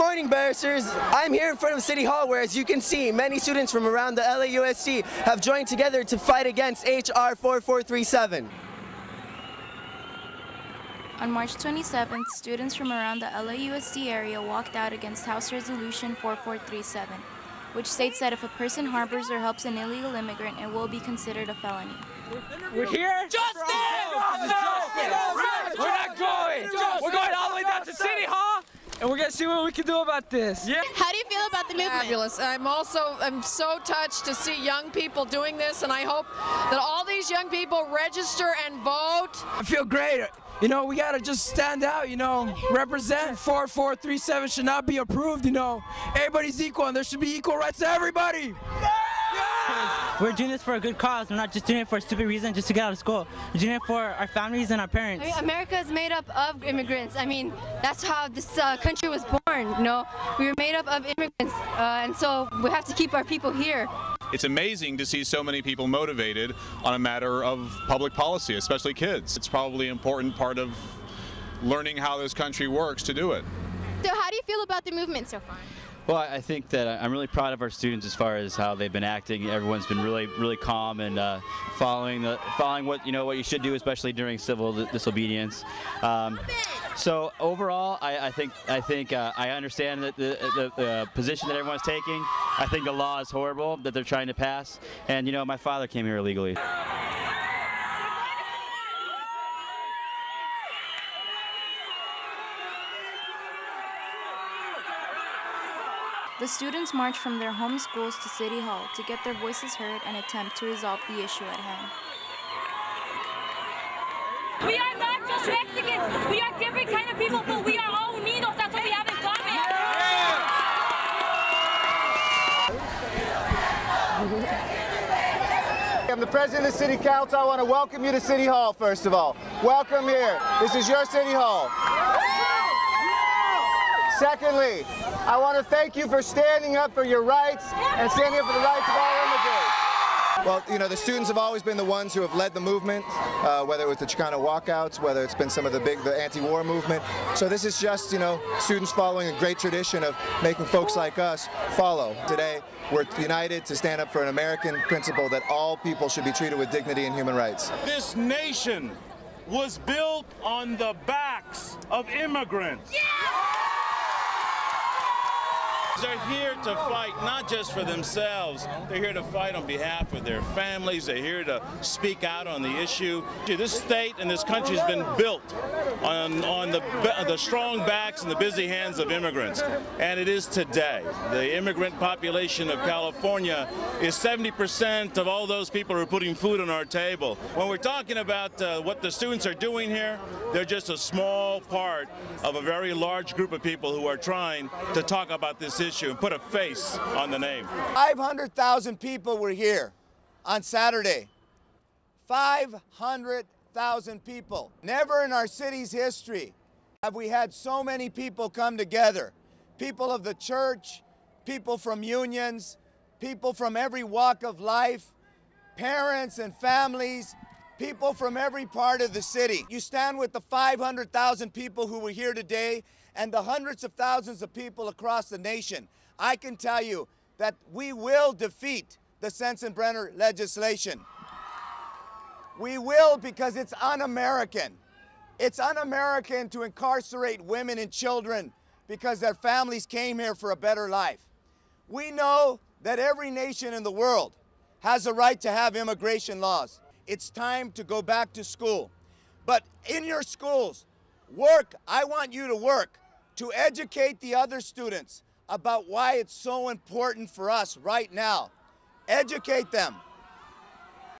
morning, barristers. I'm here in front of City Hall where, as you can see, many students from around the LAUSD have joined together to fight against HR 4437. On March 27th, students from around the LAUSD area walked out against House Resolution 4437, which states that if a person harbors or helps an illegal immigrant, it will be considered a felony. We're here? Justice! We're not going! We're going all the way down to City Hall, and we're going to see what we can do about this. Yeah. How do you feel about the movement? Fabulous. I'm so touched to see young people doing this, and I hope that all these young people register and vote. I feel great. You know, we gotta just stand out, you know, represent. 4437 should not be approved, you know. Everybody's equal and there should be equal rights to everybody. We're doing this for a good cause. We're not just doing it for a stupid reason just to get out of school. We're doing it for our families and our parents. I mean, America is made up of immigrants. I mean, that's how this country was born, you know. We were made up of immigrants, and so we have to keep our people here. It's amazing to see so many people motivated on a matter of public policy, especially kids. It's probably an important part of learning how this country works to do it. So how do you feel about the movement so far? Well, I think that I'm really proud of our students as far as how they've been acting. Everyone's been really calm and following what you should do, especially during civil disobedience. So overall, I think I understand that the position that everyone's taking. I think the law is horrible that they're trying to pass, and you know, my father came here illegally. The students marched from their home schools to City Hall to get their voices heard and attempt to resolve the issue at hand. We are not just Mexicans. We are different kind of people, but we are all unidos. That's what we have in common. I'm the president of the City Council. I want to welcome you to City Hall, first of all. Welcome here. This is your City Hall. Secondly, I want to thank you for standing up for your rights and standing up for the rights of all immigrants. Well, you know, the students have always been the ones who have led the movement, whether it was the Chicano walkouts, whether it's been some of the anti-war movement. So this is just, you know, students following a great tradition of making folks like us follow. Today, we're united to stand up for an American principle that all people should be treated with dignity and human rights. This nation was built on the backs of immigrants. Yeah! They're here to fight not just for themselves, they're here to fight on behalf of their families, they're here to speak out on the issue. This state and this country has been built on the strong backs and the busy hands of immigrants, and it is today. The immigrant population of California is 70% of all those people who are putting food on our table. When we're talking about what the students are doing here, they're just a small part of a very large group of people who are trying to talk about this issue and put a face on the name. 500,000 people were here on Saturday. 500,000 people. Never in our city's history have we had so many people come together. People of the church, people from unions, people from every walk of life, parents and families, people from every part of the city. You stand with the 500,000 people who were here today and the hundreds of thousands of people across the nation. I can tell you that we will defeat the Sensenbrenner legislation. We will, because it's un-American. It's un-American to incarcerate women and children because their families came here for a better life. We know that every nation in the world has a right to have immigration laws. It's time to go back to school. But in your schools, work. I want you to work to educate the other students about why it's so important for us right now. Educate them.